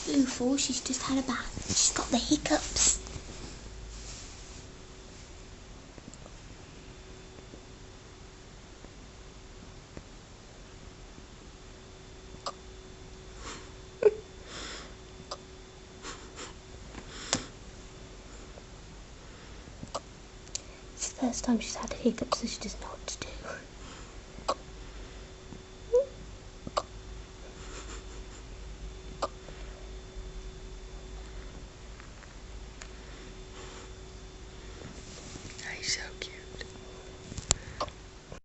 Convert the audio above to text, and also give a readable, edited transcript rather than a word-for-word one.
Ooful, she's just had a bath. She's got the hiccups. It's the first time she's had hiccups, so she doesn't know